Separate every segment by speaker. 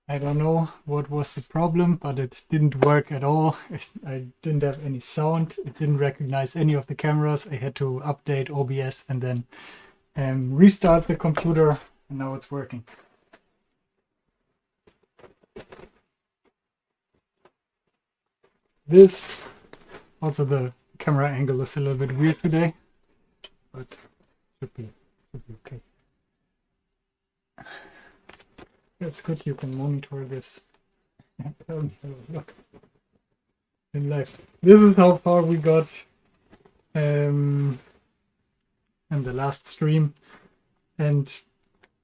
Speaker 1: I don't know what was the problem, but it didn't work at all. I didn't have any sound. It didn't recognize any of the cameras. I had to update OBS and then restart the computer, and now it's working. This, also the camera angle is a little bit weird today, but should be okay. That's good, you can monitor this. Look. In life. This is how far we got in the last stream, and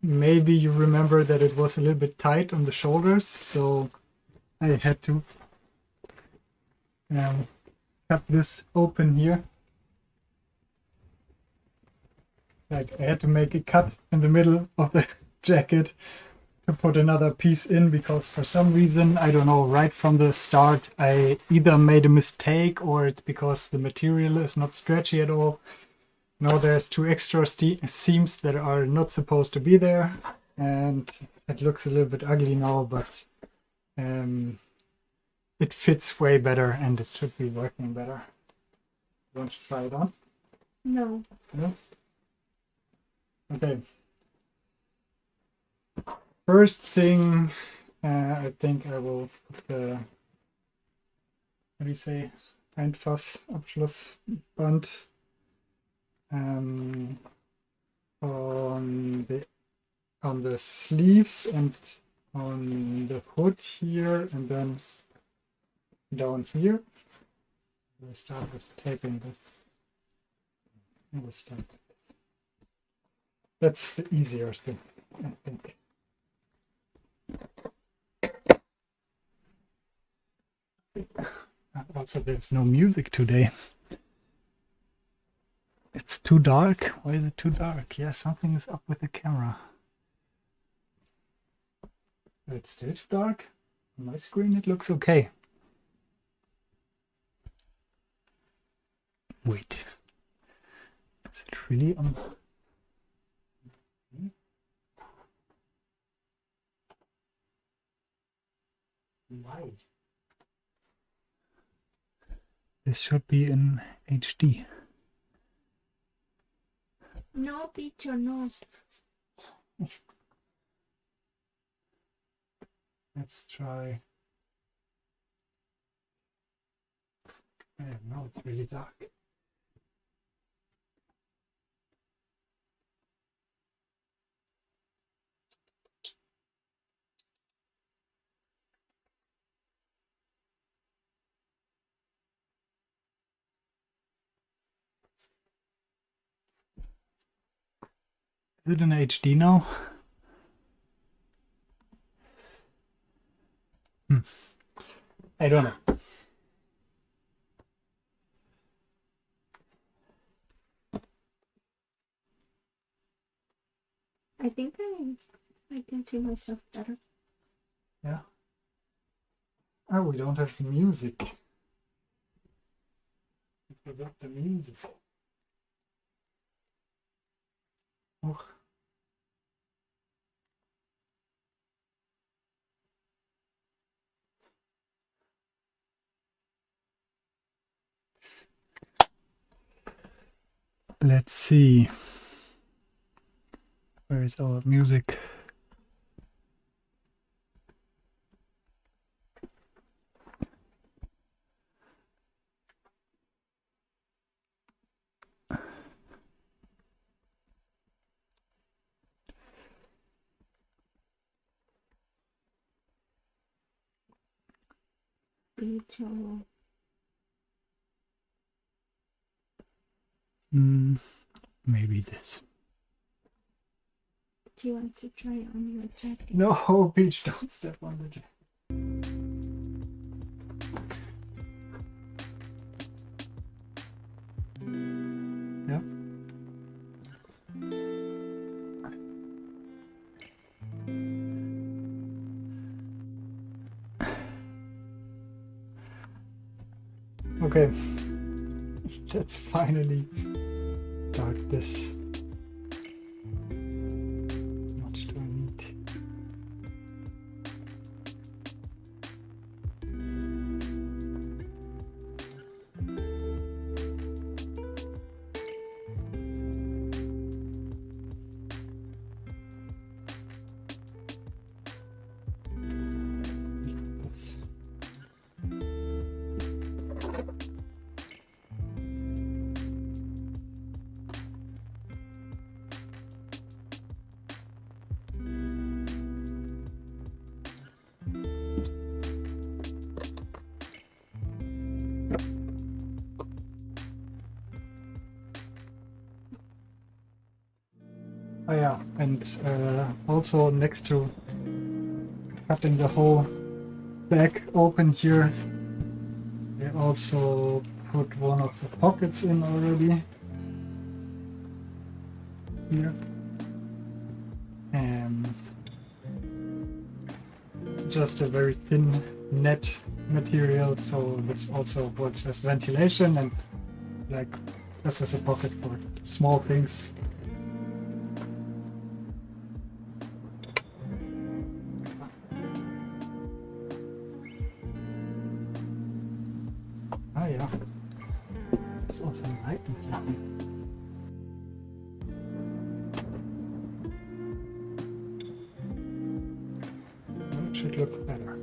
Speaker 1: maybe you remember that it was a little bit tight on the shoulders, so I had to cut this open here. Like I had to make a cut in the middle of the jacket to put another piece in, because for some reason, I don't know, right from the start I either made a mistake or it's because the material is not stretchy at all. Now there's two extra seams that are not supposed to be there, and it looks a little bit ugly now, but it fits way better and it should be working better. You want to try it on?
Speaker 2: No.
Speaker 1: No? Okay. First thing, I think I will put the, what do you say, Einfassabschlussband on the sleeves and on the hood here, and then down here. We'll start with taping this. We'll start with this. That's the easier thing, I think. Also, there's no music today. It's too dark. Why is it too dark? Yeah, something is up with the camera. Is it still too dark? On my screen it looks okay. Wait. Is it really on? Light. This should be in HD.
Speaker 2: No, picture, no.
Speaker 1: Let's try. I don't know, it's really dark. Is it in HD now? I don't know.
Speaker 2: I think I can see myself better.
Speaker 1: Yeah. Oh, we don't have the music. We forgot the music. Oh. Let's see. Where is our music?
Speaker 2: Picture.
Speaker 1: Maybe this.
Speaker 2: Do you want to try on your jacket?
Speaker 1: No, Peach, don't step on the jacket. Yeah. Okay, let's finally start this. How much do I need? Oh yeah, and also next to cutting the whole back open here, I also put one of the pockets in already here. Just a very thin net material, so this also works as ventilation and like just as a pocket for small things. Ah yeah, there's also a light inside. It should look better.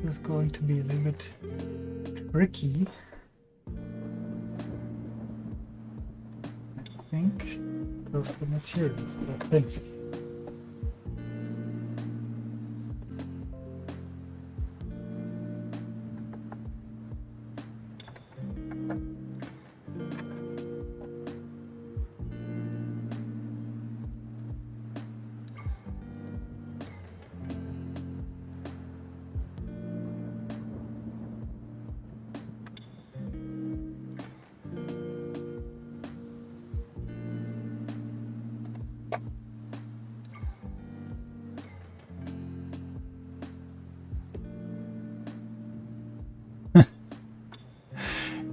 Speaker 1: This is going to be a little bit tricky, I think, because the material is so thin.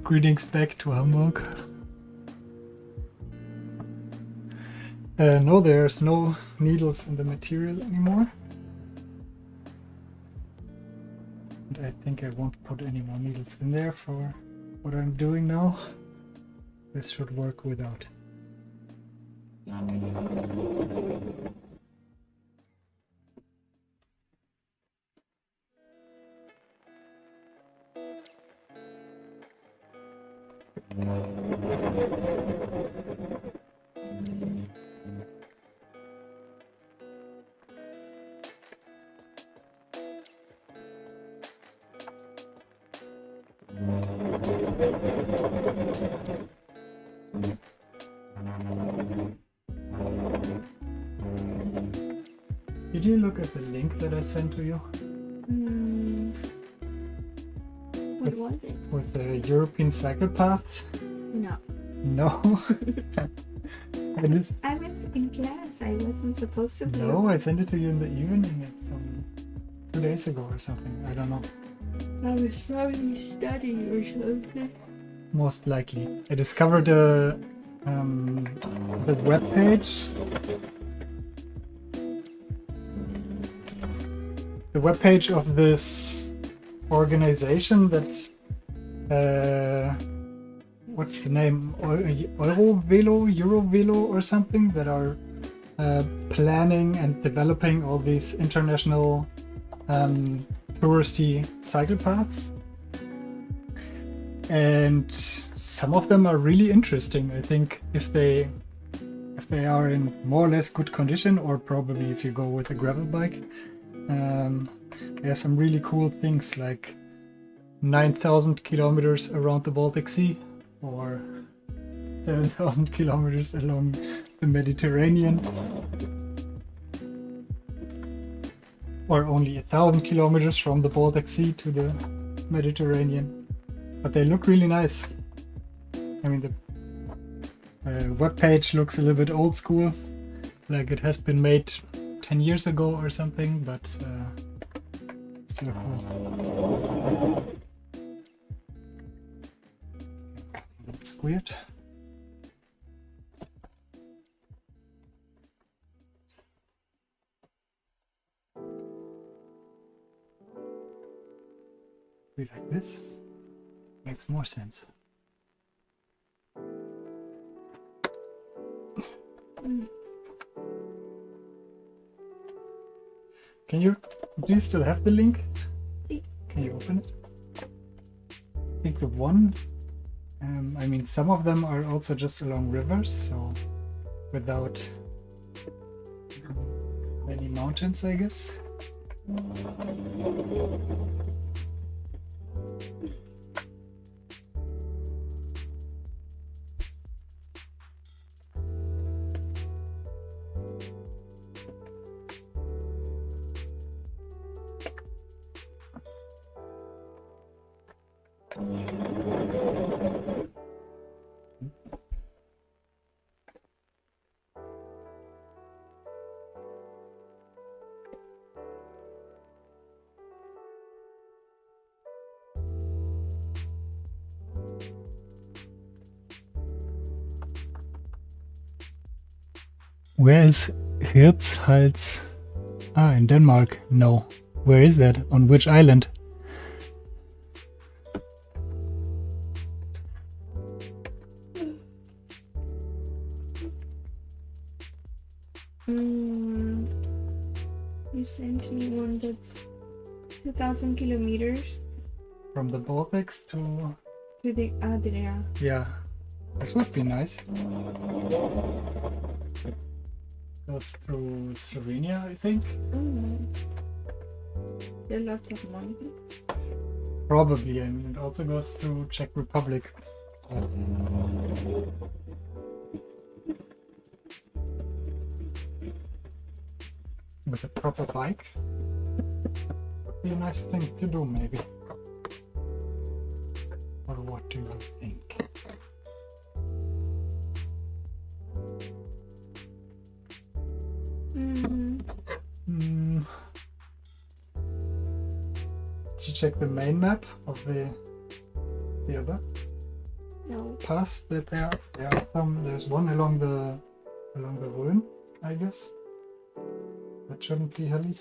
Speaker 1: Greetings back to Hamburg. No, there's no needles in the material anymore. And I think I won't put any more needles in there for what I'm doing now. This should work without. Did you look at the link that I sent to you?
Speaker 2: What was it?
Speaker 1: With the European cycle paths?
Speaker 2: No.
Speaker 1: No. It is.
Speaker 2: I was in class. I wasn't supposed to be.
Speaker 1: No, I sent it to you in the evening. It's 2 days ago or something. I don't know.
Speaker 2: I was probably studying or something.
Speaker 1: Most likely. I discovered the web page. The web page of this organization that what's the name? Eurovelo or something, that are planning and developing all these international touristy cycle paths. And some of them are really interesting. I think if they are in more or less good condition, or probably if you go with a gravel bike, there's some really cool things like 9,000 kilometers around the Baltic Sea, or 7,000 kilometers along the Mediterranean, or only 1,000 kilometers from the Baltic Sea to the Mediterranean. But they look really nice. I mean, the web page looks a little bit old school, like it has been made 10 years ago or something, but still cool. That's weird. We like this. Makes more sense. Do you still have the link? Can you open it? I think the one, I mean, some of them are also just along rivers, so without many mountains, I guess. Where is Hirtshals? Ah, in Denmark. No. Where is that? On which island?
Speaker 2: You sent me one that's 2,000 kilometers
Speaker 1: From the Baltics to...
Speaker 2: the Adria.
Speaker 1: Yeah. This would be nice. Goes through Slovenia, I think.
Speaker 2: There are lots of mountains.
Speaker 1: Probably. I mean, it also goes through Czech Republic. With a proper bike. Would be a nice thing to do, maybe. Or what do you think? Did you check the main map of the other
Speaker 2: No.
Speaker 1: pass that there are some? There's one along the Rhön, I guess. That shouldn't be heavy.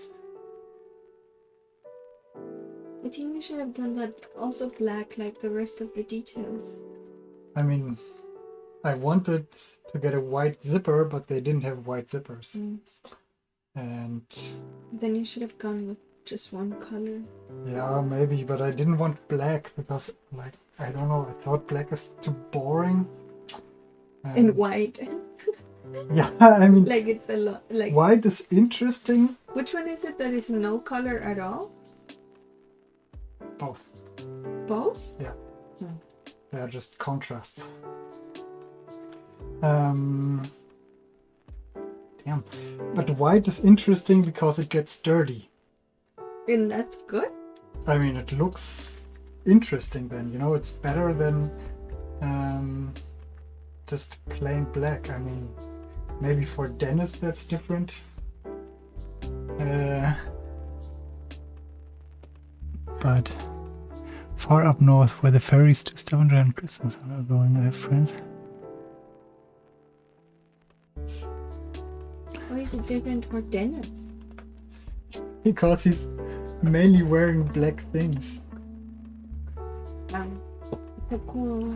Speaker 2: I think we should have done that also black like the rest of the details.
Speaker 1: I mean, I wanted to get a white zipper, but they didn't have white zippers. And
Speaker 2: then you should have gone with just one color.
Speaker 1: Yeah, maybe, but I didn't want black because, like, I don't know, I thought black is too boring.
Speaker 2: And white.
Speaker 1: Yeah, I mean,
Speaker 2: like it's a lot. Like
Speaker 1: white is interesting.
Speaker 2: which one is it that is no color at all?
Speaker 1: Both.
Speaker 2: Both?
Speaker 1: Yeah.
Speaker 2: Hmm.
Speaker 1: They are just contrasts. Damn. But white is interesting because it gets dirty.
Speaker 2: And that's good?
Speaker 1: I mean, it looks interesting then, you know, it's better than just plain black. I mean, maybe for Dennis that's different. But far up north, where the ferries to Stavanger and Kristiansand are going, I have friends.
Speaker 2: Why is it different for Dennis?
Speaker 1: Because he's mainly wearing black things.
Speaker 2: It's a cool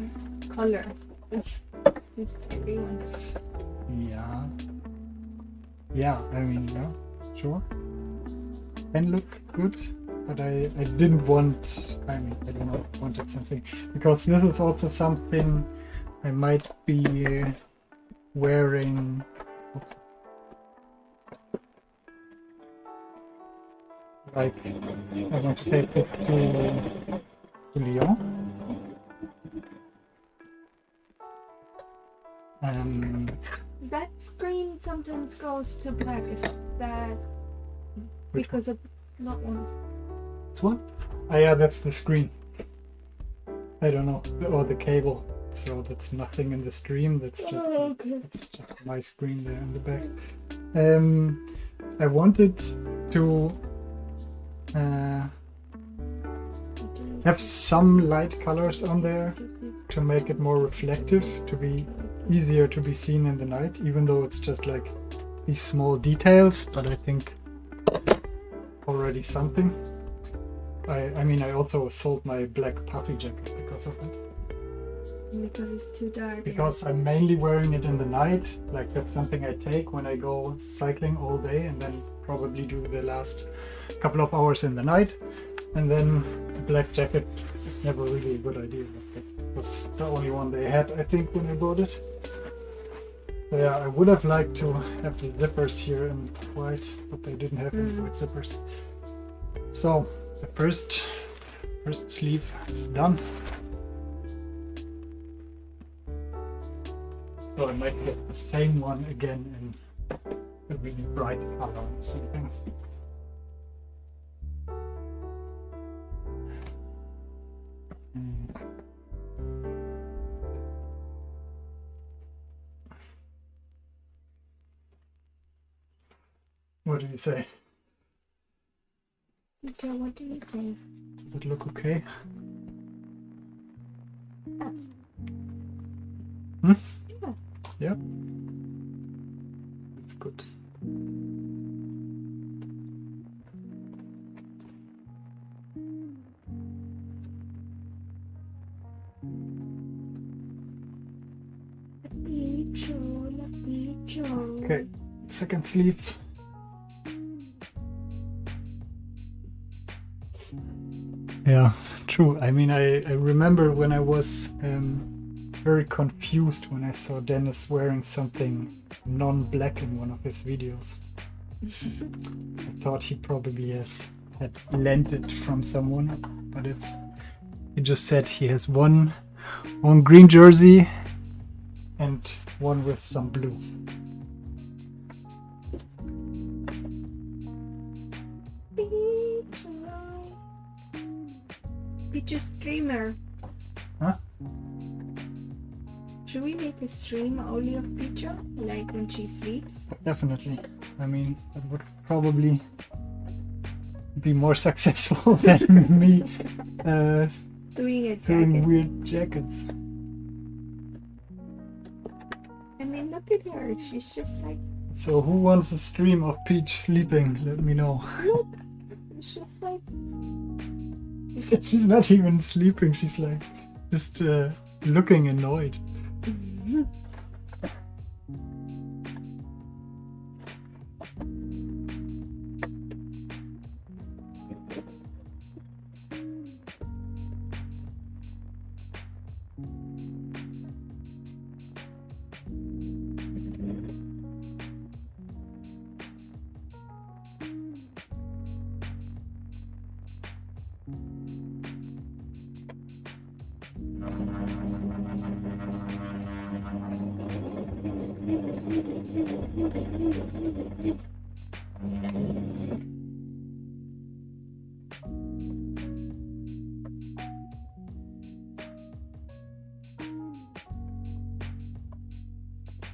Speaker 2: color. It's everyone.
Speaker 1: Yeah. Yeah, I mean, yeah, sure. Can look good, but I didn't want, I mean, I don't know, wanted something. Because this is also something I might be wearing. Oops. Like, I want to take this to Lyon.
Speaker 2: That screen sometimes goes to black. Is that because of that one?
Speaker 1: This one? Ah, yeah, that's the screen. I don't know, or the cable. So that's nothing in the stream. That's just it's just my screen there in the back. I wanted to have some light colors on there to make it more reflective, to be easier to be seen in the night, even though it's just like these small details, but I think already something. I mean, I also sold my black puffy jacket because of it.
Speaker 2: Because it's too dark.
Speaker 1: Because I'm mainly wearing it in the night. Like, that's something I take when I go cycling all day, and then probably do the last couple of hours in the night. And then the black jacket is never really a good idea. It was the only one they had, I think, when I bought it. So yeah, I would have liked to have the zippers here in white, but they didn't have any white zippers. So the first sleeve is done. So I might get the same one again in a really bright color or something. What do you say?
Speaker 2: So what do you say?
Speaker 1: Does it look okay? Hmm?
Speaker 2: Yeah.
Speaker 1: Yeah. That's good. Okay, second sleeve. Yeah, true. I mean, I remember when I was very confused when I saw Dennis wearing something non-black in one of his videos. I thought he probably had lent it from someone, but he just said he has one green jersey and one with some blue.
Speaker 2: Peach's streamer.
Speaker 1: Huh?
Speaker 2: Should we make a stream only of Peach, like when she sleeps?
Speaker 1: Definitely. I mean, that would probably be more successful than me
Speaker 2: doing
Speaker 1: weird jackets.
Speaker 2: I mean, look at her. She's just like...
Speaker 1: So who wants a stream of Peach sleeping? Let me know.
Speaker 2: Look! It's just like...
Speaker 1: She's not even sleeping. She's like just looking annoyed.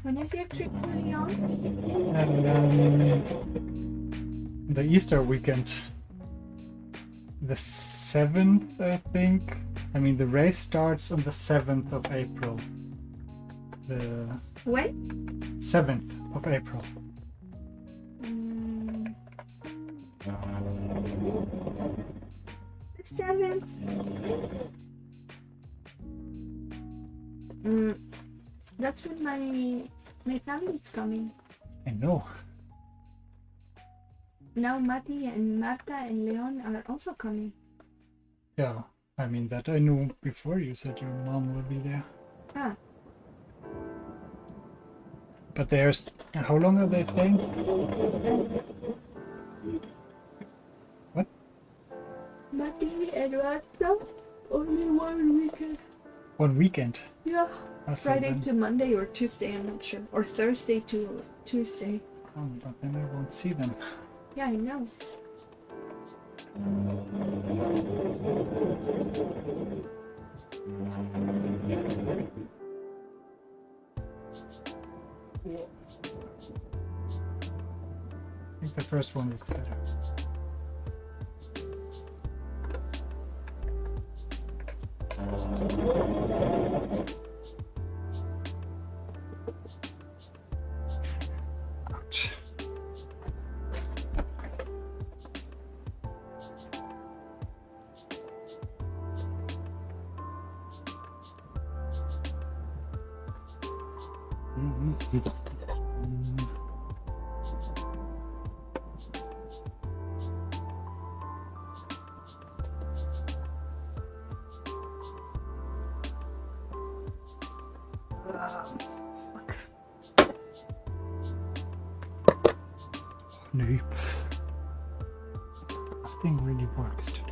Speaker 2: When is your trip to Lyon?
Speaker 1: And the Easter weekend. The 7th, I think. I mean, the race starts on the 7th of April. The
Speaker 2: When?
Speaker 1: 7th of April.
Speaker 2: The 7th. That's when my family's coming.
Speaker 1: I know.
Speaker 2: Now Mati and Marta and Leon are also coming.
Speaker 1: Yeah, I mean, that I knew before you said your mom will be there.
Speaker 2: Ah.
Speaker 1: But there's... How long are they staying? What?
Speaker 2: Mati and Marta, only 1 weekend.
Speaker 1: 1 weekend?
Speaker 2: Yeah.
Speaker 1: Oh, so
Speaker 2: Friday
Speaker 1: then-
Speaker 2: to Monday or Tuesday, I'm not sure. Or Thursday to Tuesday.
Speaker 1: Oh, but then I won't see them.
Speaker 2: Yeah, I know.
Speaker 1: think the first one looks better. Ouch. Fuck. Nope. Nothing really works today.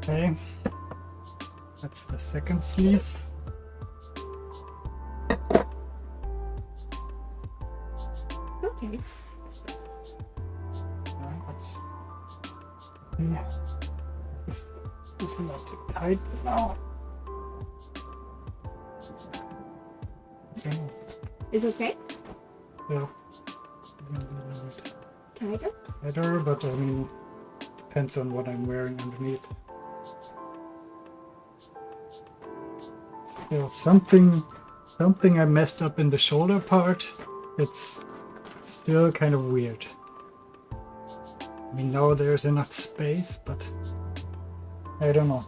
Speaker 1: Okay, that's the second sleeve.
Speaker 2: Okay.
Speaker 1: It's not too tight now. Okay.
Speaker 2: It's okay?
Speaker 1: Yeah.
Speaker 2: Tighter?
Speaker 1: Tighter, but I mean, depends on what I'm wearing underneath. Still something I messed up in the shoulder part. It's still kind of weird. I mean, now there's enough space, but I don't know.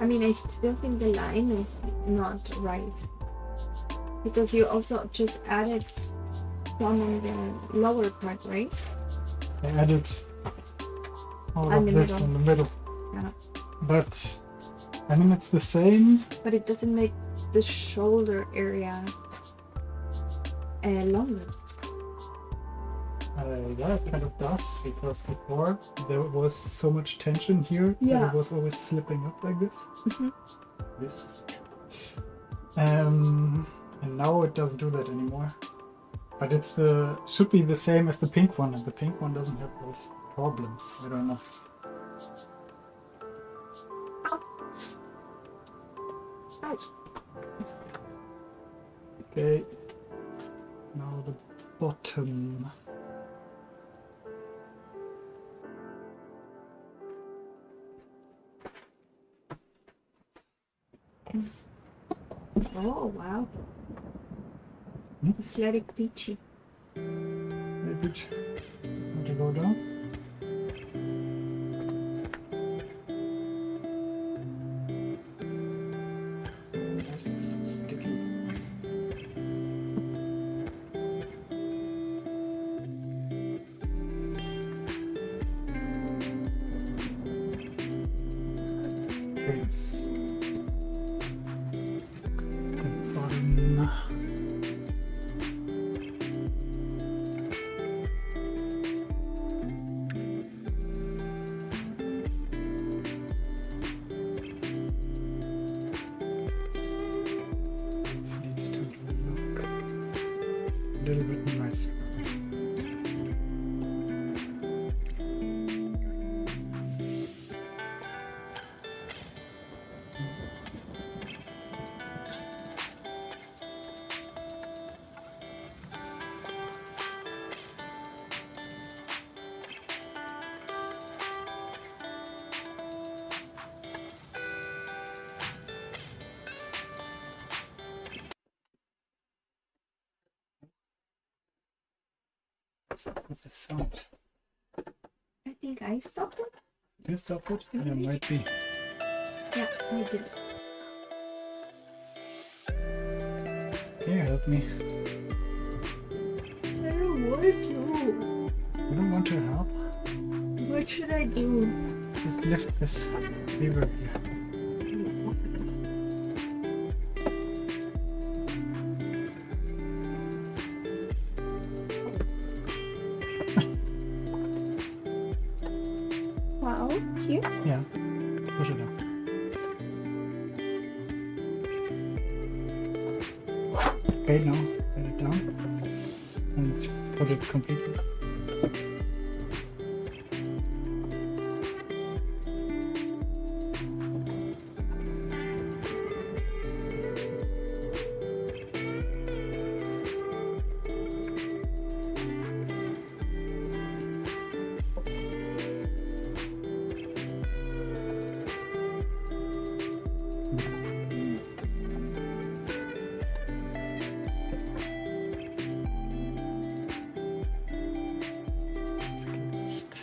Speaker 2: I mean, I still think the line is not right. Because you also just added some in the lower part, right?
Speaker 1: I added all
Speaker 2: And
Speaker 1: of
Speaker 2: the
Speaker 1: this
Speaker 2: middle.
Speaker 1: in the middle.
Speaker 2: Yeah.
Speaker 1: But, I mean, it's the same.
Speaker 2: But it doesn't make the shoulder area longer.
Speaker 1: Yeah, it kind of does, because before there was so much tension here that
Speaker 2: Yeah.
Speaker 1: it was always slipping up like this.
Speaker 2: Mhm.
Speaker 1: This. And now it doesn't do that anymore. But it's should be the same as the pink one, and the pink one doesn't have those problems. I don't know.
Speaker 2: Ouch.
Speaker 1: Okay. Now the bottom.
Speaker 2: Oh, wow.
Speaker 1: Hmm?
Speaker 2: Athletic peachy.
Speaker 1: Maybe want to go down? Why is this so sticky? Okay. The bottom. This needs to look a little bit nicer. What's up with the sound?
Speaker 2: I think I stopped it.
Speaker 1: You stopped it? Yeah,
Speaker 2: Mhm.
Speaker 1: might be.
Speaker 2: Yeah, I did.
Speaker 1: Can you help me?
Speaker 2: I don't want to.
Speaker 1: You don't want to help?
Speaker 2: What should I do?
Speaker 1: Just lift this lever here. Push it up. Okay, now get it down and put it completely. Das geht nicht.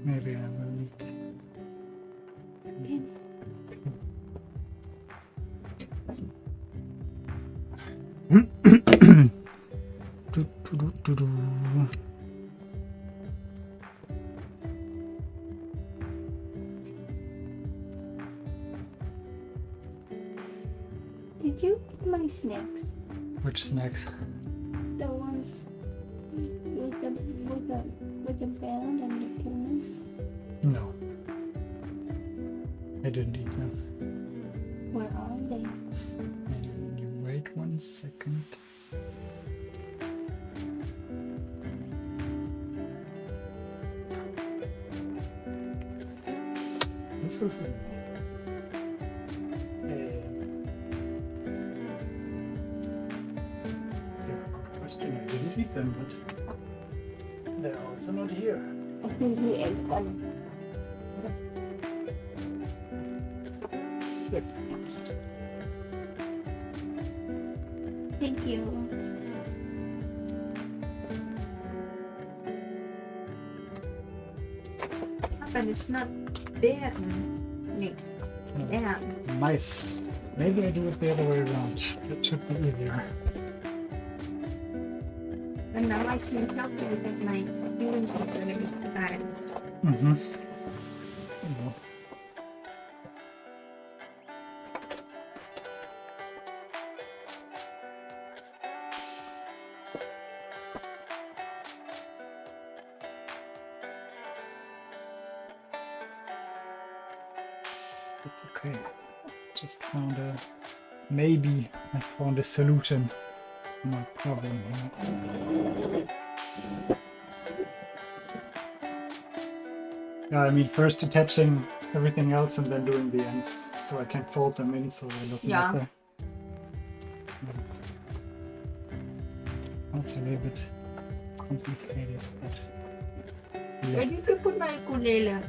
Speaker 1: Maybe I will need.
Speaker 2: Pin.
Speaker 1: Do.
Speaker 2: Did you get my snacks?
Speaker 1: Which snacks?
Speaker 2: The ones with the band and the pins.
Speaker 1: No. I didn't eat them.
Speaker 2: Where are they?
Speaker 1: And you wait 1 second. This is a good question. I didn't eat them, but they're also not here.
Speaker 2: I think we ate them. Yes. Thank you. But it's not bären. Nee, bären.
Speaker 1: Mice. Maybe I do it the other way around. That should be easier.
Speaker 2: And now I can calculate that my feelings are going to be bad.
Speaker 1: Mm-hmm. It's okay. Just found a maybe I found a solution to my problem here. Yeah, I mean first attaching everything else and then doing the ends so I can fold them in so they look nicer. That's a little bit complicated, but
Speaker 2: Where did you put my ukulele?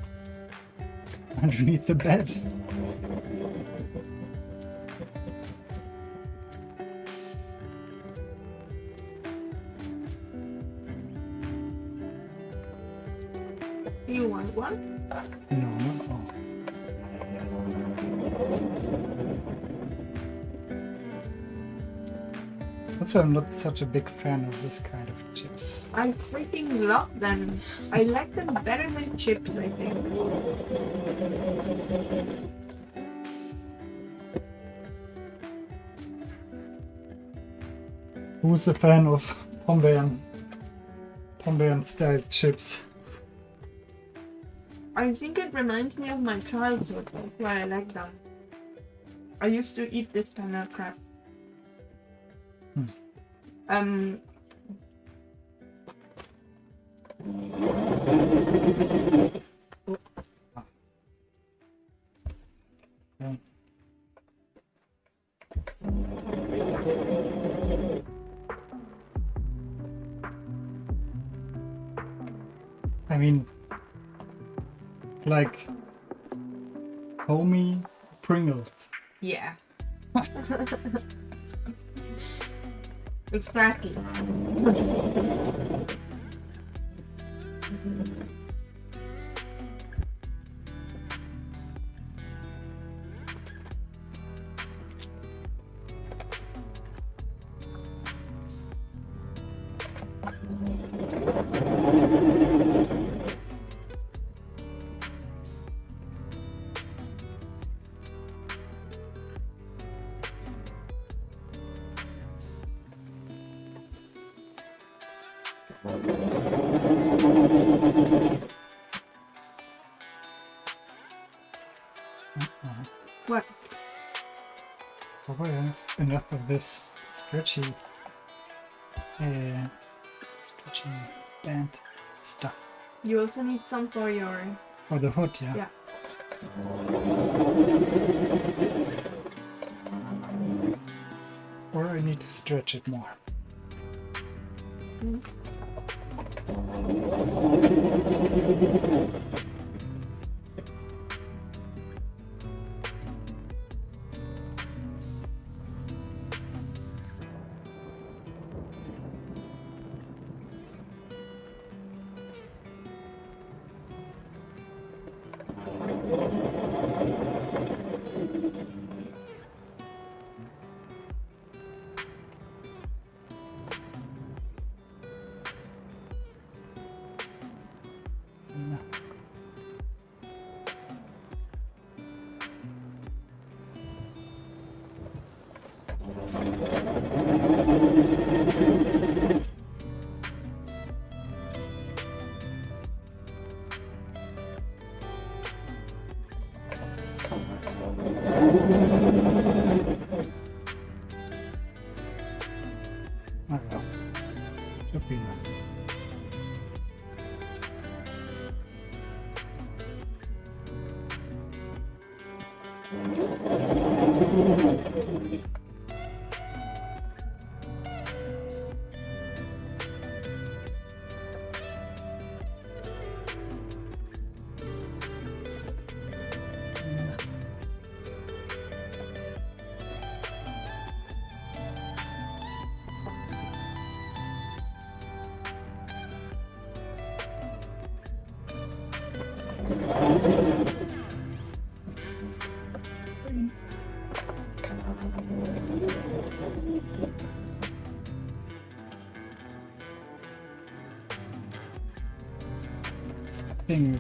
Speaker 1: underneath the bed.
Speaker 2: You want one?
Speaker 1: No, not all. Also, I'm not such a big fan of this kind of chips.
Speaker 2: I freaking love them. I like them better than chips, I think.
Speaker 1: Who's a fan of Pombean style chips?
Speaker 2: I think it reminds me of my childhood. That's why I like them. I used to eat this kind of crap.
Speaker 1: I mean, like homey Pringles.
Speaker 2: Yeah. Exactly. What?
Speaker 1: Oh, I have enough of this stretchy stretchy band stuff.
Speaker 2: You also need some for your...
Speaker 1: For the hood, yeah.
Speaker 2: Yeah.
Speaker 1: Or I need to stretch it more.
Speaker 2: Mm.
Speaker 1: Yeah. Oh well, should be enough.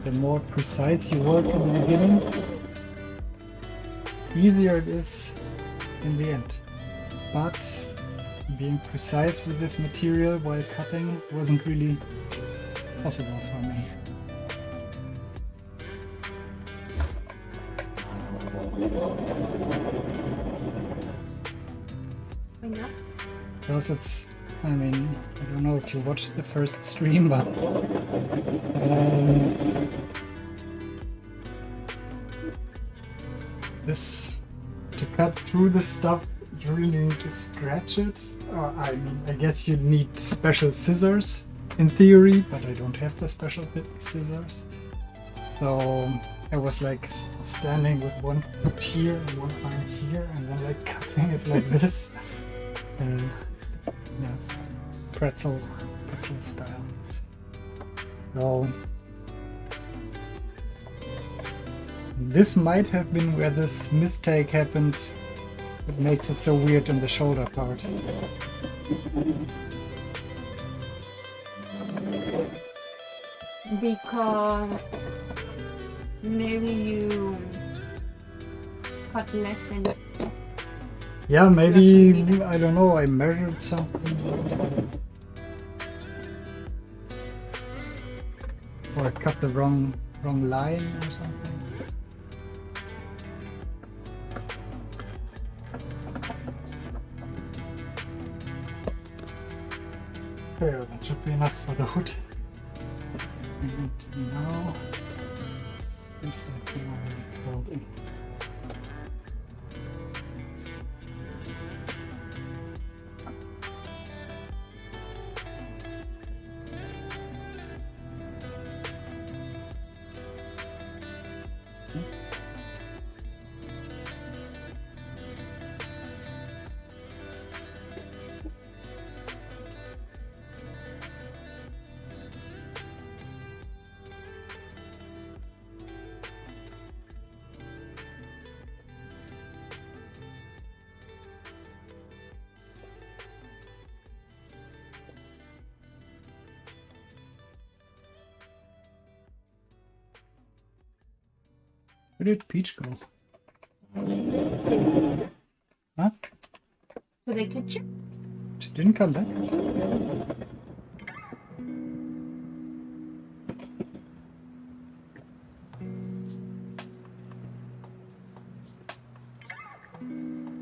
Speaker 1: The more precise you work in the beginning, easier it is in the end. But being precise with this material while cutting wasn't really possible for me.
Speaker 2: Why not?
Speaker 1: Because it's, I mean, I don't know if you watched the first stream, but this, to cut through this stuff, you really need to stretch it. Or, I mean, I guess you need special scissors in theory, but I don't have the special scissors. So I was like standing with one foot here and one arm here, and then like cutting it like this. Yeah, pretzel style. So this might have been where this mistake happened. It makes it so weird in the shoulder part.
Speaker 2: Because maybe you cut less than...
Speaker 1: Yeah, maybe, I don't know, I measured something. Or I cut the wrong line or something. Okay, that should be enough for the hood. And now this I can already fold in. Where did Peach go? Huh?
Speaker 2: To the kitchen?
Speaker 1: She didn't come back.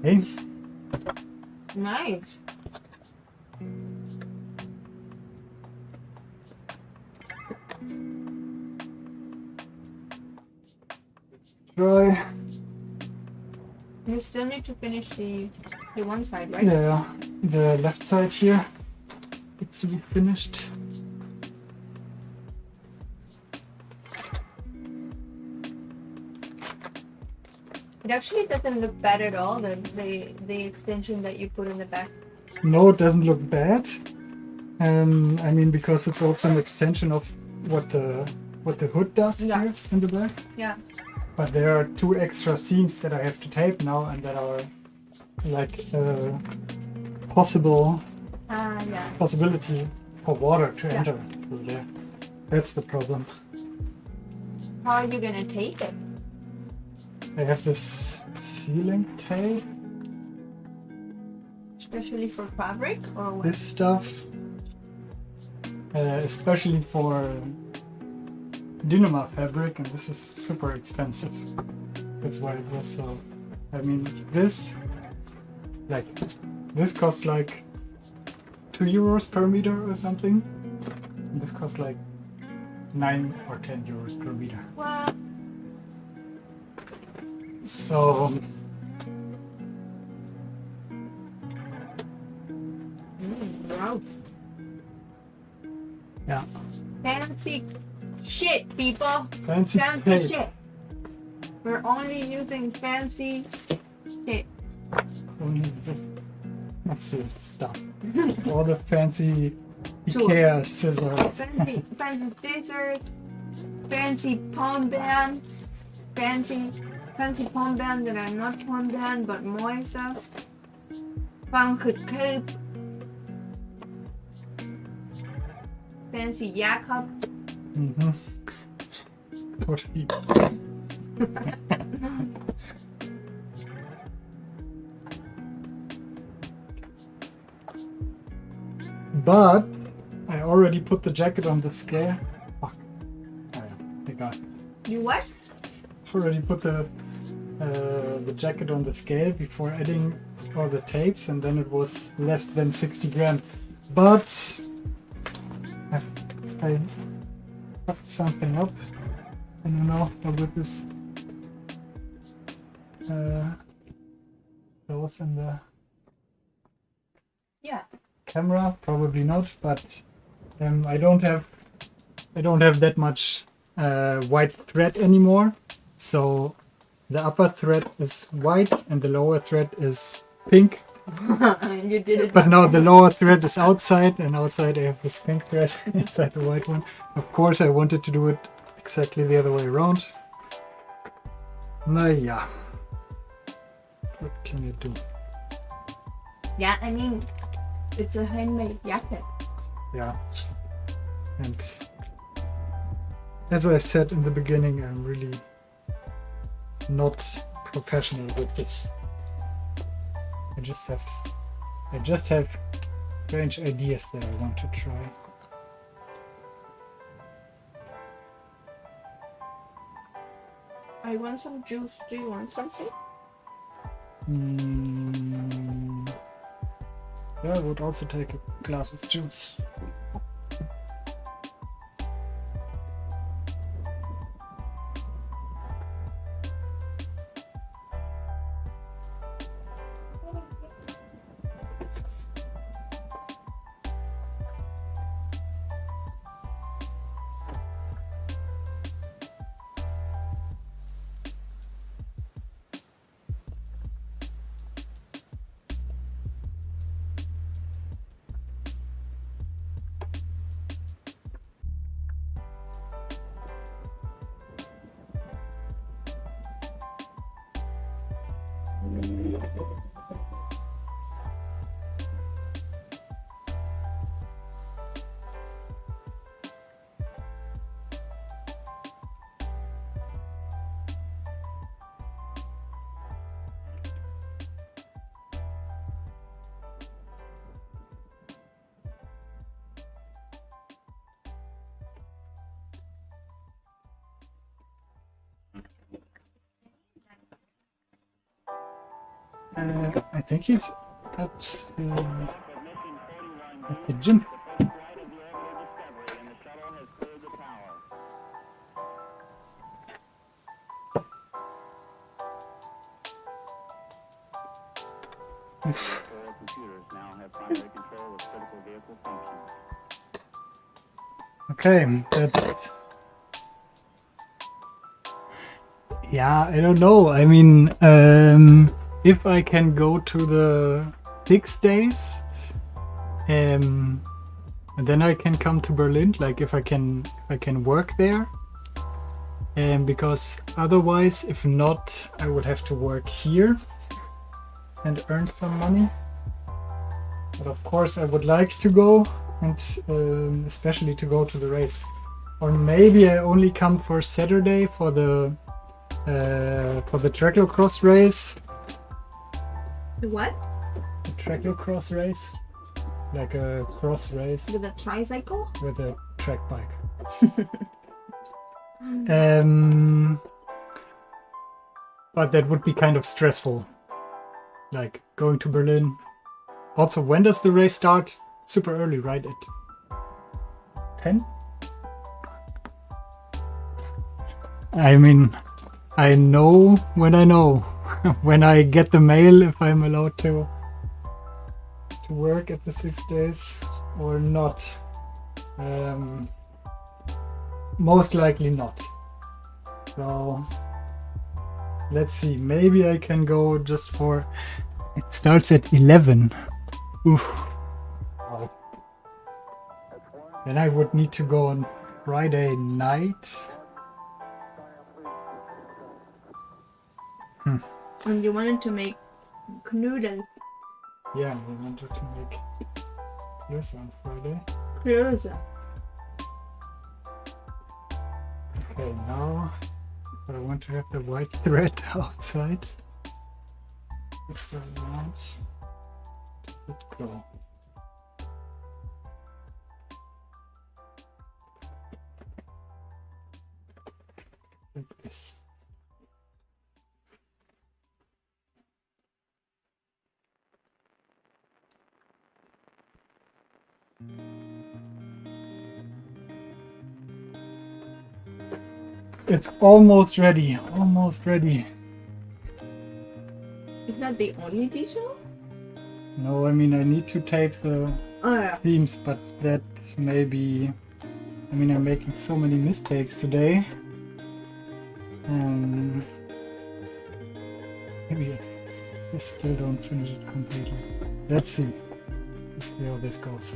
Speaker 1: Hey,
Speaker 2: Nice.
Speaker 1: try.
Speaker 2: You still need to finish the one side, right?
Speaker 1: Yeah, the left side here needs to be finished.
Speaker 2: It actually doesn't look bad at all, the extension that you put in the back.
Speaker 1: No, it doesn't look bad. I mean, because it's also an extension of what the hood does
Speaker 2: Yeah.
Speaker 1: here in the back.
Speaker 2: Yeah.
Speaker 1: But there are 2 extra seams that I have to tape now, and that are like possibility for water to enter through there. That's the problem.
Speaker 2: How are you gonna tape it?
Speaker 1: I have this sealing tape,
Speaker 2: Especially for fabric or what?
Speaker 1: this stuff, especially for dyneema fabric, and this is super expensive. That's why it was so. I mean, this costs like €2 per meter or something. And this costs like 9 or 10 euros per meter.
Speaker 2: What?
Speaker 1: So
Speaker 2: Wow.
Speaker 1: yeah,
Speaker 2: Fancy shit, people.
Speaker 1: fancy
Speaker 2: Fancy
Speaker 1: tape.
Speaker 2: shit. We're only using fancy shit.
Speaker 1: Only that's the stuff. All the fancy IKEA scissors.
Speaker 2: Fancy scissors. Fancy palm band. Fancy palm band that are not palm band but moist stuff. Funky cape. Fancy jakob.
Speaker 1: Mm-hmm. What he But I already put the jacket on the scale. Fuck. Oh, yeah, I got it.
Speaker 2: You what?
Speaker 1: Already put the jacket on the scale before adding all the tapes, and then it was less than 60 grams. But I fucked something up. I don't know with this. Those in the
Speaker 2: Yeah.
Speaker 1: camera, probably not. But I don't have that much white thread anymore. So the upper thread is white and the lower thread is pink.
Speaker 2: You did it.
Speaker 1: But now the lower thread is outside, and outside I have this pink thread inside the white one. Of course, I wanted to do it exactly the other way around. Naja. What can you do?
Speaker 2: Yeah, I mean, it's a handmade jacket.
Speaker 1: Yeah. And as I said in the beginning, I'm really not professional with this. I just have strange ideas that I want to try.
Speaker 2: I want some juice. Do you want something?
Speaker 1: Yeah, I would also take a glass of juice. I think he's at the gym. Okay, that's... Yeah, I don't know. I mean, if I can go to the 6 days, and then I can come to Berlin. Like if I can work there. Because otherwise, if not, I would have to work here and earn some money. But of course, I would like to go, and especially to go to the race. Or maybe I only come for Saturday for the tracklocross race.
Speaker 2: The what?
Speaker 1: The tracklocross race, like a cross race
Speaker 2: With a tricycle?
Speaker 1: with a track bike. But that would be kind of stressful, like going to Berlin. Also, when does the race start? Super early, right? At 10? I mean, I know when I know. When I get the mail, if I'm allowed to work at the 6 days or not. Most likely not. So let's see. Maybe I can go just for... It starts at 11. Oof. Wow. Then I would need to go on Friday night.
Speaker 2: And you wanted to make noodles.
Speaker 1: Yeah, we wanted to make this on Friday.
Speaker 2: Close.
Speaker 1: Okay, now I want to have the white thread outside. If I want, does it go? Like this. It's almost ready. Almost ready.
Speaker 2: Is that the only detail?
Speaker 1: No, I mean I need to tape the
Speaker 2: Oh yeah.
Speaker 1: themes, but that may be... I mean I'm making so many mistakes today. Maybe I still don't finish it completely. Let's see. Let's see how this goes.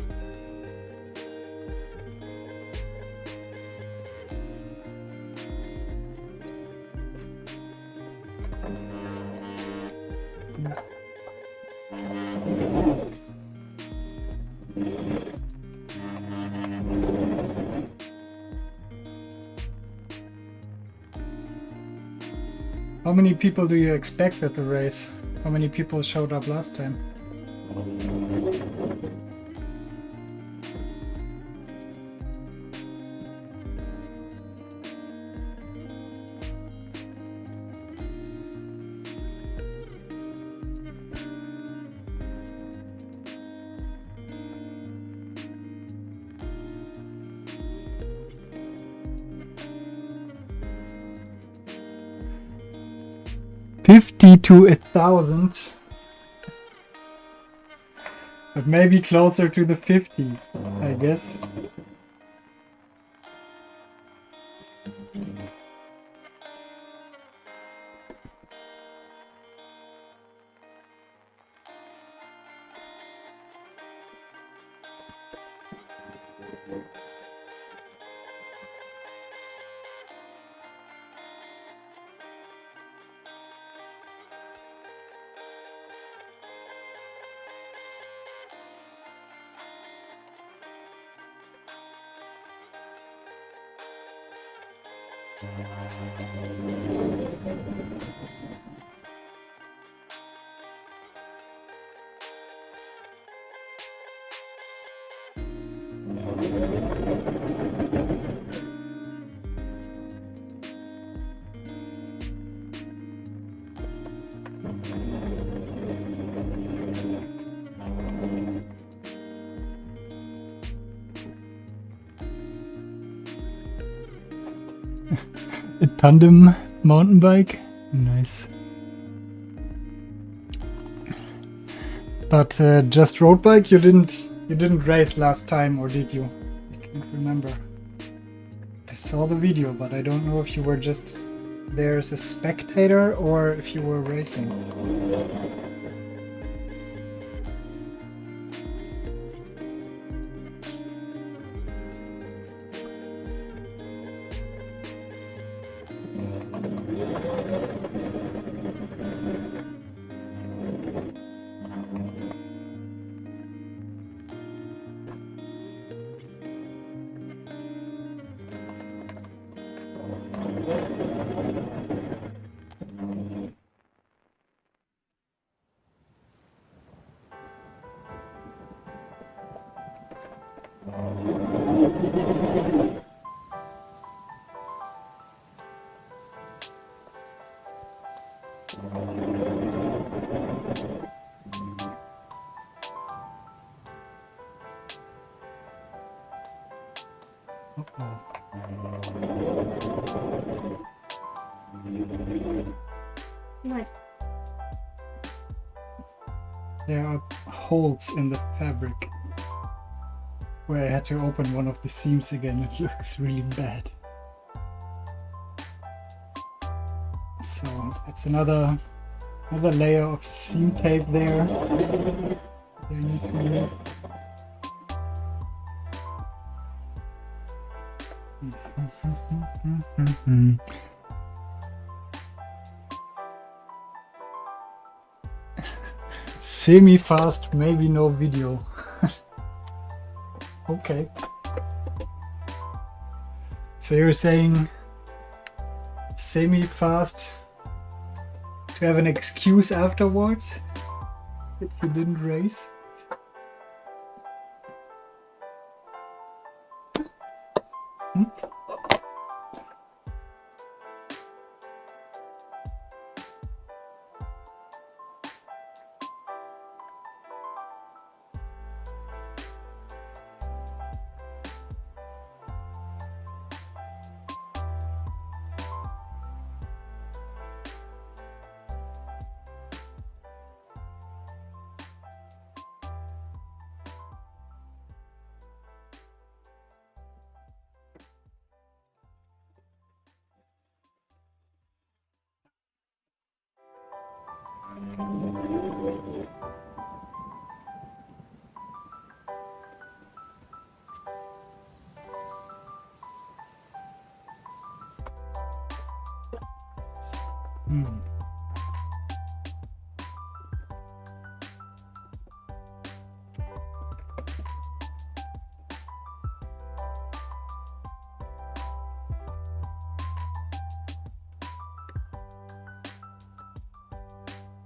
Speaker 1: How many people do you expect at the race? How many people showed up last time? $50 to $1,000, but maybe closer to the 50, I guess. A tandem mountain bike? Nice. But just road bike? You didn't race last time, or did you? I can't remember. I saw the video, but I don't know if you were just there as a spectator or if you were racing.
Speaker 2: What?
Speaker 1: There are holes in the fabric where I had to open one of the seams again. It looks really bad. So that's another layer of seam tape there. They need to use. Semi-fast, maybe no video. Okay. So you're saying semi-fast to have an excuse afterwards that you didn't race? Hmm?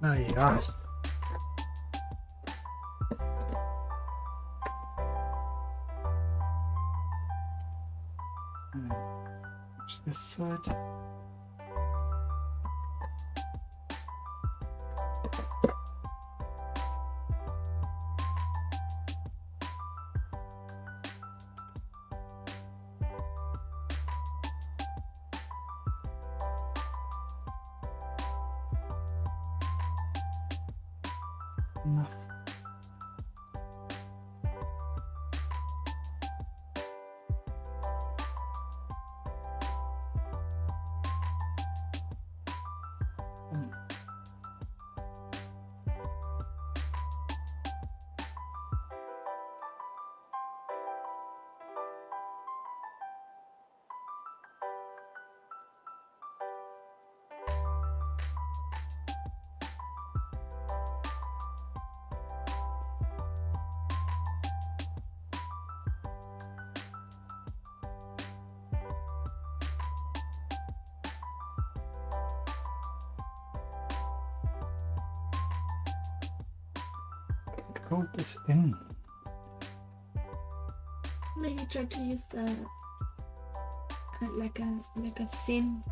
Speaker 1: Oh yeah. Watch this side. No. Coat is in.
Speaker 2: Maybe try to use the like a thin.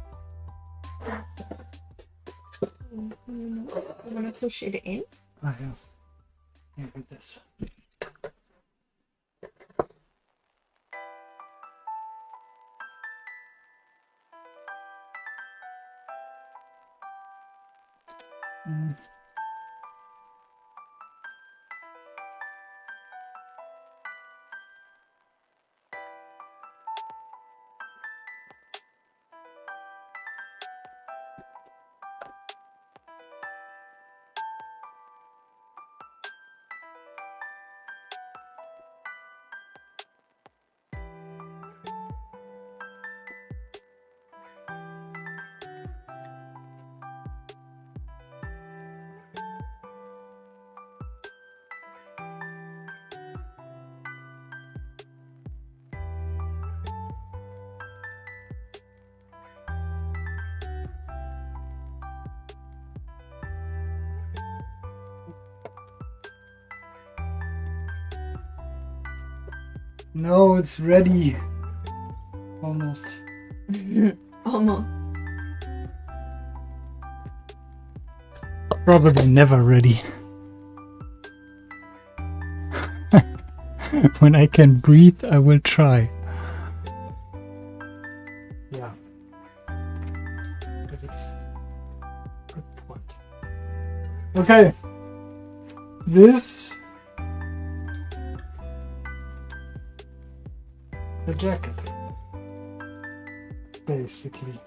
Speaker 2: You wanna push it in?
Speaker 1: Oh yeah. Maybe this. No, it's ready. Almost.
Speaker 2: Almost.
Speaker 1: Probably never ready. When I can breathe, I will try. Yeah. Good point. Okay. This the jacket. Basically.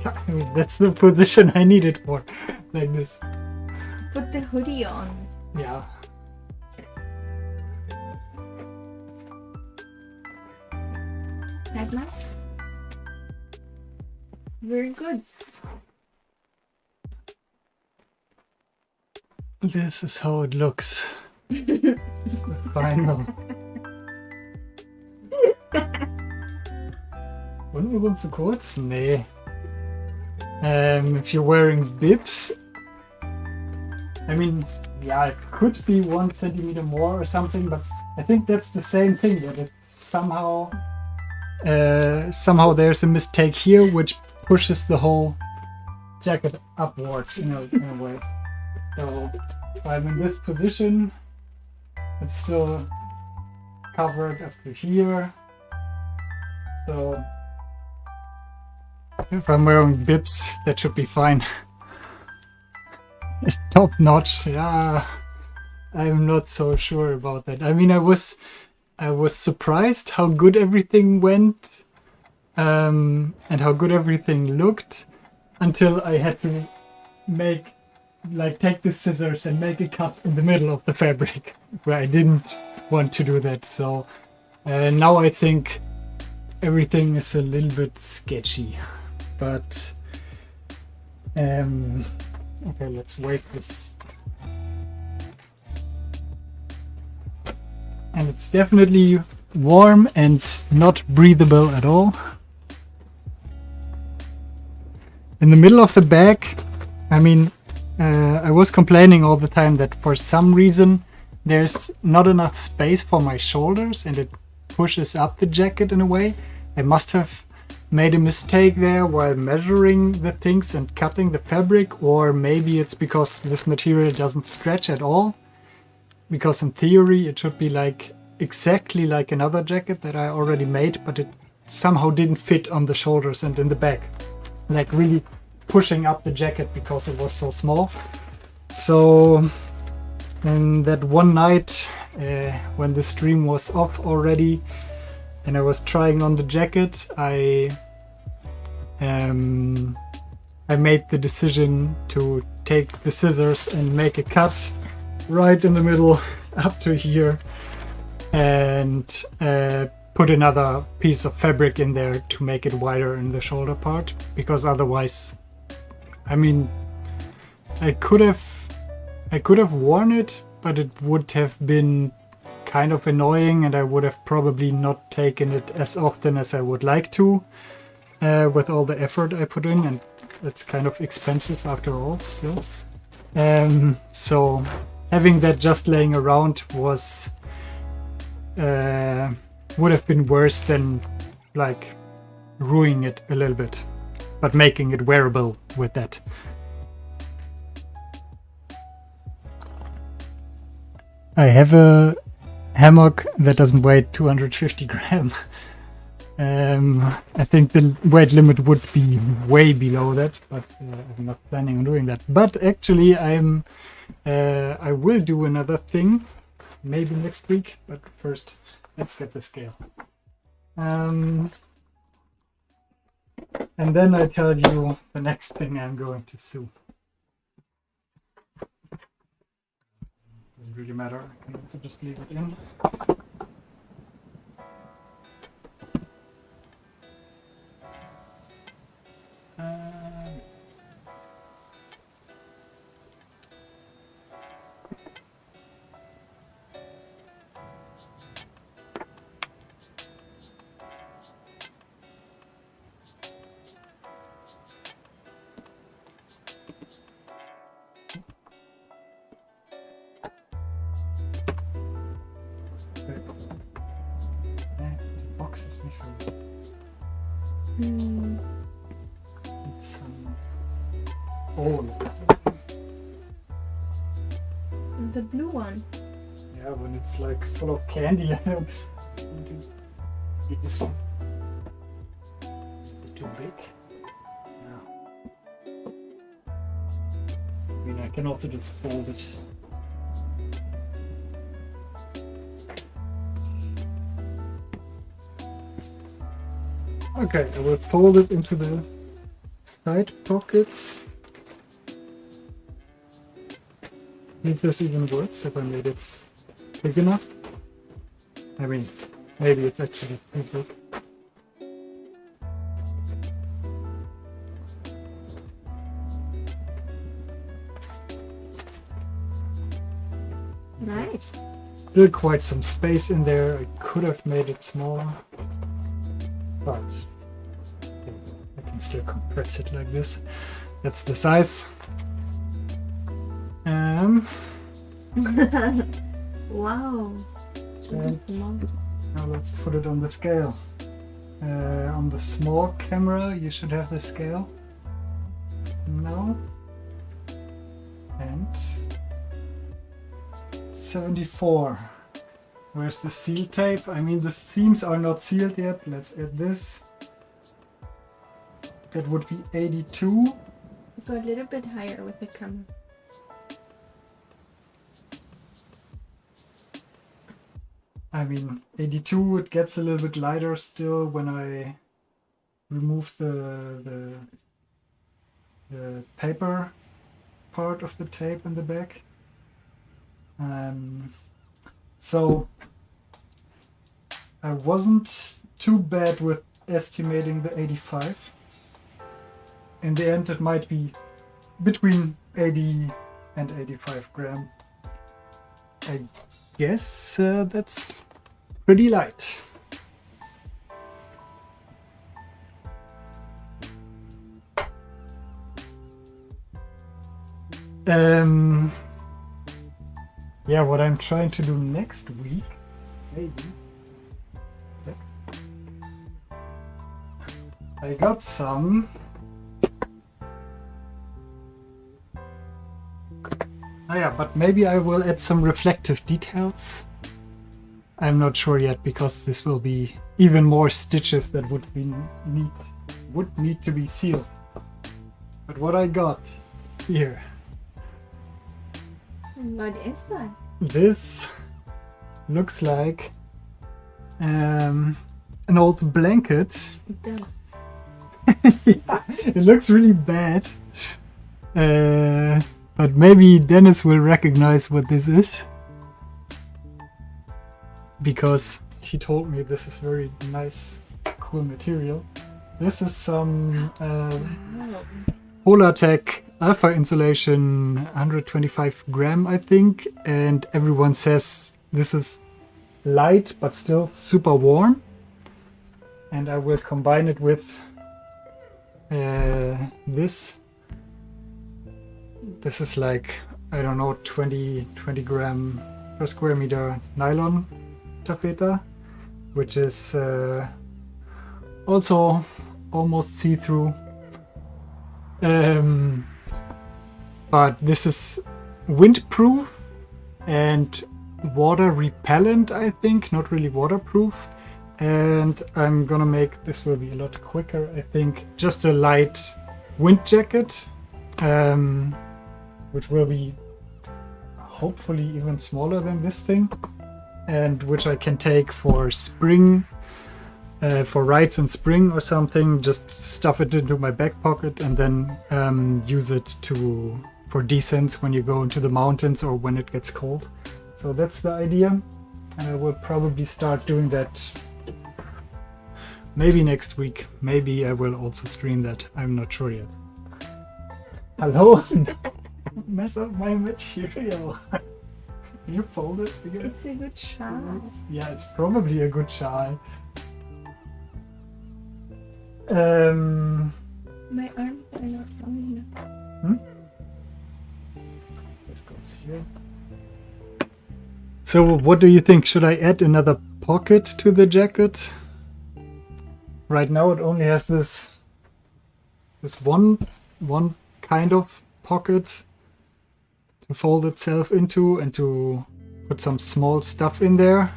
Speaker 1: Yeah, I mean, that's the position I need it for. Like this.
Speaker 2: Put the hoodie on.
Speaker 1: Yeah.
Speaker 2: That nice. Very good.
Speaker 1: This is how it looks. It's the final. Unübung zu kurz? Nee. If you're wearing bibs, I mean, yeah, it could be 1 centimeter more or something, but I think that's the same thing, that it's somehow there's a mistake here which pushes the whole jacket upwards in a way. So if I'm in this position, it's still covered up to here. So if I'm wearing bibs, that should be fine. Top notch, yeah. I'm not so sure about that. I mean, I was surprised how good everything went, and how good everything looked, until I had to take the scissors and make a cut in the middle of the fabric, where I didn't want to do that. So now I think everything is a little bit sketchy, but okay, let's wait this. And it's definitely warm and not breathable at all. In the middle of the bag, I mean, I was complaining all the time that for some reason there's not enough space for my shoulders and it pushes up the jacket in a way. I must have made a mistake there while measuring the things and cutting the fabric, or maybe it's because this material doesn't stretch at all. Because in theory it should be like exactly like another jacket that I already made, but it somehow didn't fit on the shoulders and in the back. Like really pushing up the jacket because it was so small. So and that one night when the stream was off already and I was trying on the jacket, I made the decision to take the scissors and make a cut right in the middle up to here, and put another piece of fabric in there to make it wider in the shoulder part, because otherwise, I mean, I could have worn it, but it would have been kind of annoying and I would have probably not taken it as often as I would like to, with all the effort I put in, and it's kind of expensive after all still. So having that just laying around was would have been worse than like ruining it a little bit, but making it wearable with that. I have a hammock that doesn't weigh 250 grams. I think the weight limit would be way below that, but I'm not planning on doing that. But actually I will do another thing, maybe next week, but first let's get the scale. And then I tell you the next thing I'm going to sew. Doesn't really matter. I can also just leave it in. The box is nicht so. It's old.
Speaker 2: The blue one.
Speaker 1: Yeah, when it's like full of candy, I don't want to eat this one. Is it too big? Yeah. I mean, I can also just fold it. Okay, I will fold it into the side pockets. If this even works, if I made it big enough. I mean, maybe it's actually too big.
Speaker 2: Nice.
Speaker 1: Still quite some space in there. I could have made it smaller, but I can still compress it like this. That's the size.
Speaker 2: Wow. It's really small.
Speaker 1: Now let's put it on the scale. On the small camera, you should have the scale. No. And 74. Where's the seal tape? I mean, the seams are not sealed yet. Let's add this. That would be 82.
Speaker 2: Go a little bit higher with the camera.
Speaker 1: I mean, 82, it gets a little bit lighter still when I remove the paper part of the tape in the back. So I wasn't too bad with estimating the 85. In the end, it might be between 80 and 85 gram. I guess that's pretty light. Yeah, what I'm trying to do next week, maybe. I got some. Oh yeah, but maybe I will add some reflective details. I'm not sure yet, because this will be even more stitches that would need to be sealed. But what I got here.
Speaker 2: What is that?
Speaker 1: This looks like an old blanket.
Speaker 2: It does.
Speaker 1: Yeah, it looks really bad. But maybe Dennis will recognize what this is, because he told me this is very nice, cool material. This is some Polartec Alpha insulation, 125 gram, I think, and everyone says this is light but still super warm. And I will combine it with this. This is like, I don't know, 20 gram per square meter nylon taffeta, which is also almost see-through. But this is windproof and water repellent, I think, not really waterproof. And I'm gonna make, this will be a lot quicker, I think, just a light wind jacket, which will be hopefully even smaller than this thing, and which I can take for spring for rides in spring or something, just stuff it into my back pocket and then use it for descents when you go into the mountains or when it gets cold. So that's the idea, and I will probably start doing that maybe next week. Maybe I will also stream that. I'm not sure yet. Hello? Mess up my material. Can you fold it again?
Speaker 2: It's a good shot.
Speaker 1: Yeah, it's probably a good shawl.
Speaker 2: My arms are not long enough.
Speaker 1: This goes here. So what do you think? Should I add another pocket to the jacket? Right now it only has this one kind of pocket to fold itself into and to put some small stuff in there.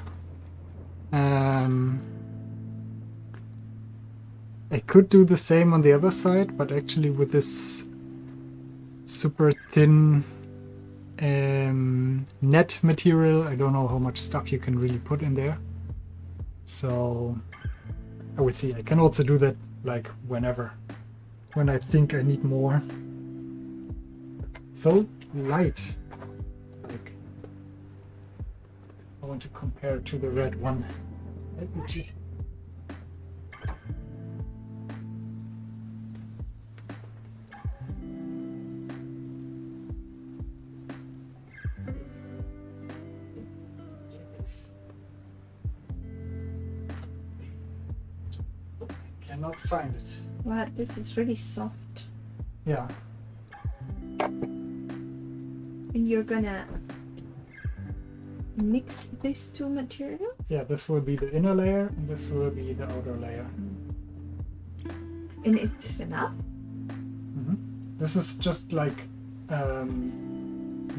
Speaker 1: I could do the same on the other side, but actually with this super thin net material, I don't know how much stuff you can really put in there. So I will see. I can also do that like whenever, when I think I need more. So light. Like, I want to compare it to the red one. Let me check. Cannot find it.
Speaker 2: Wow, this is really soft.
Speaker 1: Yeah.
Speaker 2: And you're gonna mix these two materials?
Speaker 1: Yeah, this will be the inner layer and this will be the outer layer.
Speaker 2: And is this enough?
Speaker 1: This is just like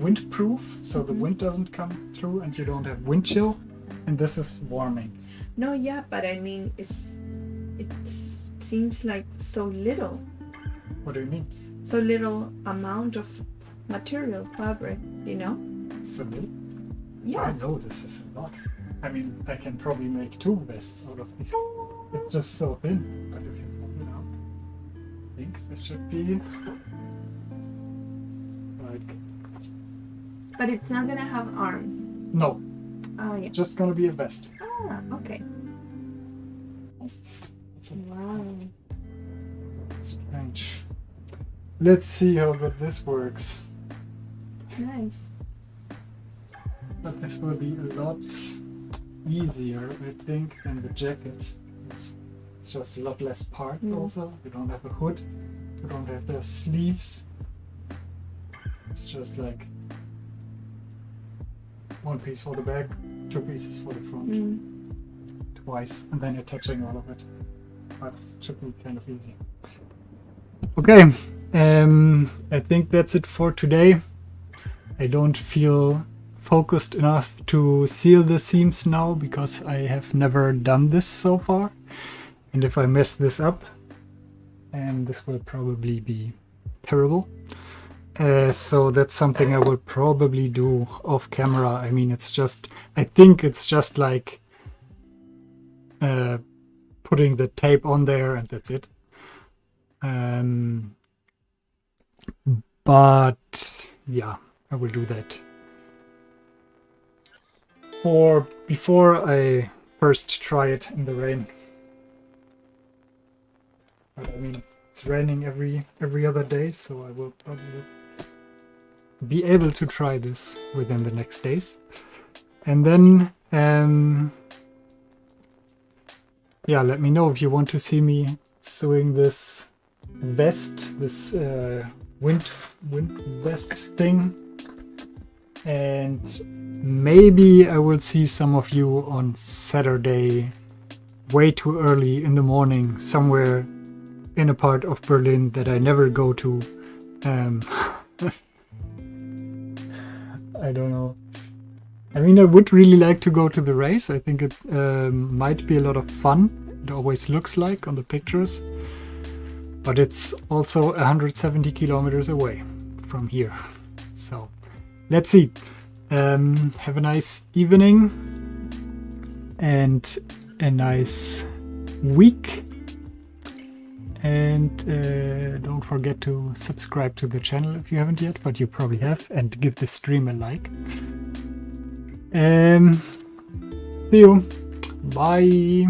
Speaker 1: windproof, so the wind doesn't come through and you don't have wind chill. And this is warming.
Speaker 2: No, yeah, but I mean, it seems like so little.
Speaker 1: What do you mean?
Speaker 2: So little amount of material, fabric, you know?
Speaker 1: So little?
Speaker 2: Yeah.
Speaker 1: I know this is a lot. I mean, I can probably make 2 vests out of these. It's just so thin. But if you fold it out, I think this should be like.
Speaker 2: But it's not gonna have arms.
Speaker 1: No,
Speaker 2: Oh, yeah.
Speaker 1: it's just gonna be a vest.
Speaker 2: Ah, okay.
Speaker 1: It's
Speaker 2: Wow.
Speaker 1: strange. Let's see how good this works.
Speaker 2: Nice.
Speaker 1: But this will be a lot easier, I think, than the jacket. It's just a lot less parts also. You don't have a hood. You don't have the sleeves. It's just like 1 piece for the back, 2 pieces for the front. Twice, and then attaching all of it. But it should be kind of easy. Okay, I think that's it for today. I don't feel focused enough to seal the seams now because I have never done this so far. And if I mess this up, and this will probably be terrible. So that's something I will probably do off camera. I mean, I think it's just like putting the tape on there and that's it. But yeah, I will do that. Or before I first try it in the rain. But I mean, it's raining every other day, so I will probably be able to try this within the next days. And then yeah, let me know if you want to see me sewing this vest, this wind vest thing. And maybe I will see some of you on Saturday way too early in the morning somewhere in a part of Berlin that I never go to. I don't know. I mean, I would really like to go to the race. I think it might be a lot of fun. It always looks like on the pictures. But it's also 170 kilometers away from here. So let's see. Have a nice evening and a nice week. And don't forget to subscribe to the channel if you haven't yet, but you probably have, and give the stream a like. See you. Bye.